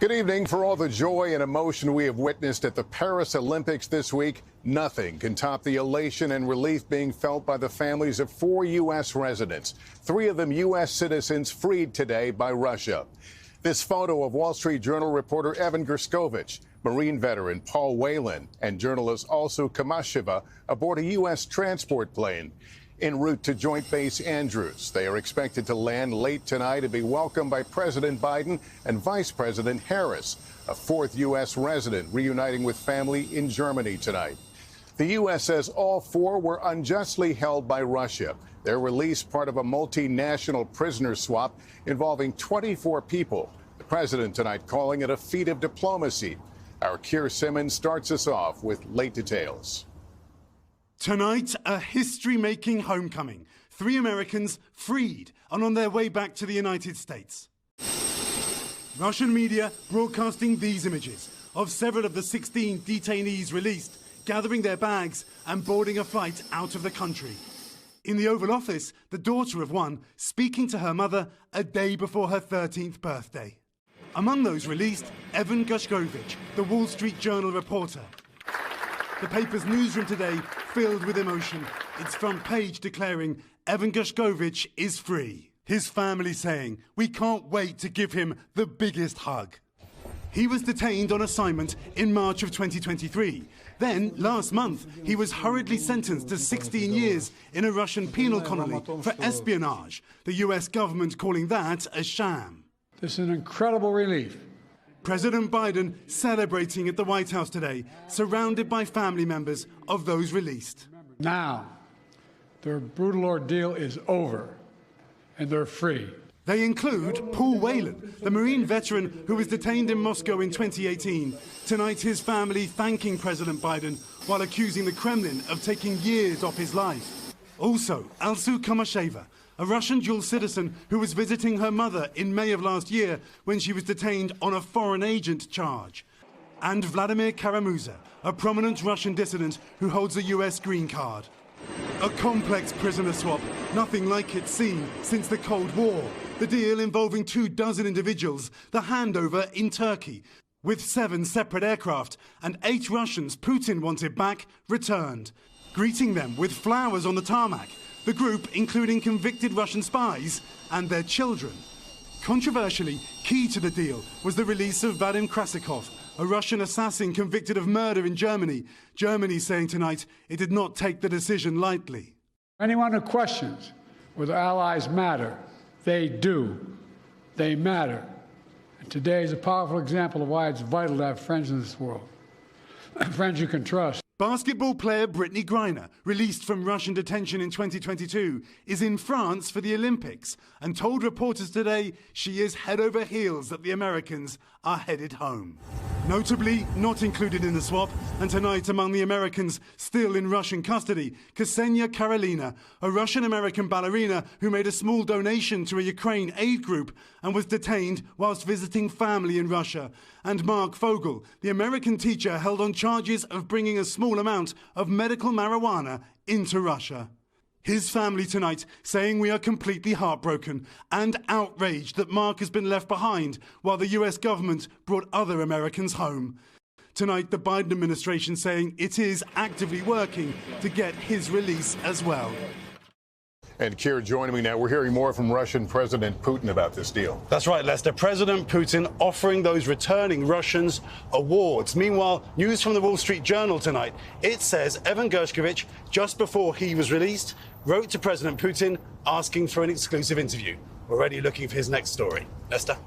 Good evening. For all the joy and emotion we have witnessed at the Paris Olympics this week, nothing can top the elation and relief being felt by the families of 4 U.S. residents, 3 of them U.S. citizens freed today by Russia. This photo of Wall Street Journal reporter Evan Gershkovich, Marine veteran Paul Whelan, and journalist Alsu Kamasheva aboard a U.S. transport plane. En route to Joint Base Andrews, they are expected to land late tonight and be welcomed by President Biden and Vice President Harris, a 4th U.S. resident reuniting with family in Germany tonight. The U.S. says all 4 were unjustly held by Russia. Their release part of a multinational prisoner swap involving 24 people. The president tonight calling it a feat of diplomacy. Our Keir Simmons starts us off with late details. Tonight, a history-making homecoming. 3 Americans freed and on their way back to the United States. Russian media broadcasting these images of several of the 16 detainees released, gathering their bags and boarding a flight out of the country. In the Oval Office, the daughter of one speaking to her mother a day before her 13th birthday. Among those released, Evan Gershkovich, the Wall Street Journal reporter. The paper's newsroom today filled with emotion. Its front page declaring Evan Gershkovich is free. His family saying, "We can't wait to give him the biggest hug." He was detained on assignment in March of 2023. Then, last month, he was hurriedly sentenced to 16 years in a Russian penal colony for espionage, the US government calling that a sham. This is an incredible relief. President Biden celebrating at the White House today, surrounded by family members of those released. Now, their brutal ordeal is over, and they're free. They include Paul Whelan, the Marine veteran who was detained in Moscow in 2018. Tonight, his family thanking President Biden while accusing the Kremlin of taking years off his life. Also, Alsu Kamasheva, a Russian dual citizen who was visiting her mother in May of last year when she was detained on a foreign agent charge. And Vladimir Kara-Murza, a prominent Russian dissident who holds a US green card. A complex prisoner swap, nothing like it's seen since the Cold War. The deal involving 24 individuals, the handover in Turkey, with 7 separate aircraft and 8 Russians Putin wanted back returned, greeting them with flowers on the tarmac. The group including convicted Russian spies and their children. Controversially, key to the deal was the release of Vadim Krasikov, a Russian assassin convicted of murder in Germany. Germany saying tonight it did not take the decision lightly. Anyone who questions whether allies matter, they do. They matter. And today is a powerful example of why it's vital to have friends in this world. Friends you can trust. Basketball player Brittany Griner, released from Russian detention in 2022, is in France for the Olympics and told reporters today she is head over heels that the Americans are headed home. Notably not included in the swap, and tonight among the Americans still in Russian custody, Ksenia Karolina, a Russian-American ballerina who made a small donation to a Ukraine aid group and was detained whilst visiting family in Russia, and Mark Fogel, the American teacher held on charges of bringing a small amount of medical marijuana into Russia. His family tonight saying we are completely heartbroken and outraged that Mark has been left behind while the US government brought other Americans home. Tonight, the Biden administration saying it is actively working to get his release as well. And Keir joining me now. We're hearing more from Russian President Putin about this deal. That's right, Lester. President Putin offering those returning Russians awards. Meanwhile, news from the Wall Street Journal tonight. It says Evan Gershkovich, just before he was released, wrote to President Putin asking for an exclusive interview. We're already looking for his next story. Lester?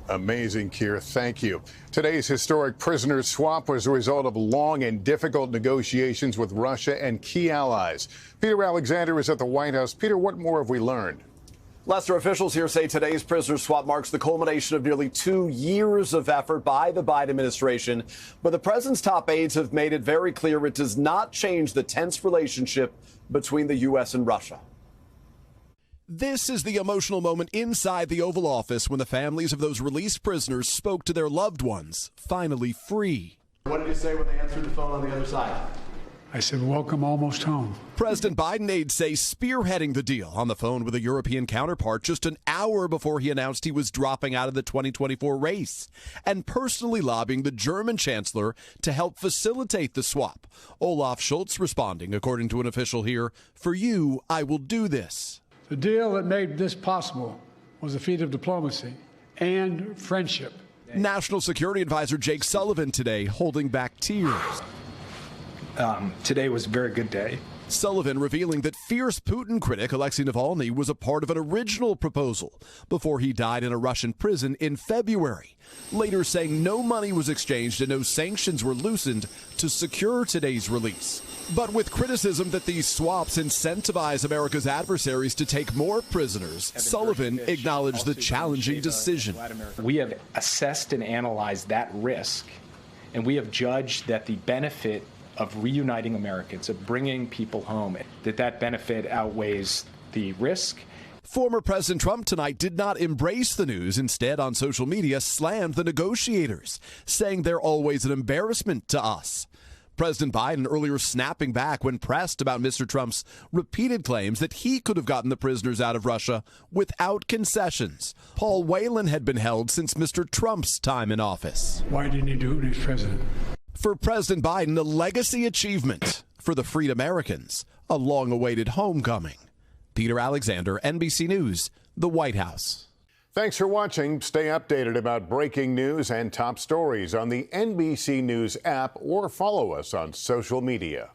Amazing, Keir. Thank you. Today's historic prisoner swap was a result of long and difficult negotiations with Russia and key allies. Peter Alexander is at the White House. Peter, what more have we learned? Lester, officials here say today's prisoner swap marks the culmination of nearly 2 years of effort by the Biden administration. But the president's top aides have made it very clear it does not change the tense relationship between the U.S. and Russia. This is the emotional moment inside the Oval Office when the families of those released prisoners spoke to their loved ones, finally free. What did you say when they answered the phone on the other side? I said, welcome almost home. President Biden aides say spearheading the deal on the phone with a European counterpart just an hour before he announced he was dropping out of the 2024 race, and personally lobbying the German chancellor to help facilitate the swap. Olaf Scholz responding, according to an official here, "For you, I will do this." The deal that made this possible was a feat of diplomacy and friendship. National Security Advisor Jake Sullivan today holding back tears. Today was a very good day. Sullivan revealing that fierce Putin critic Alexei Navalny was a part of an original proposal before he died in a Russian prison in February. Later saying no money was exchanged and no sanctions were loosened to secure today's release. But with criticism that these swaps incentivize America's adversaries to take more prisoners, Sullivan acknowledged the challenging decision. We have assessed and analyzed that risk, and we have judged that the benefit of reuniting Americans, of bringing people home, that benefit outweighs the risk. Former President Trump tonight did not embrace the news. Instead, on social media, slammed the negotiators, saying they're always an embarrassment to us. President Biden earlier snapping back when pressed about Mr. Trump's repeated claims that he could have gotten the prisoners out of Russia without concessions. Paul Whelan had been held since Mr. Trump's time in office. Why didn't he do it when he was president? For President Biden, a legacy achievement. For the freed Americans, a long-awaited homecoming. Peter Alexander, NBC News, the White House. Thanks for watching. Stay updated about breaking news and top stories on the NBC News app or follow us on social media.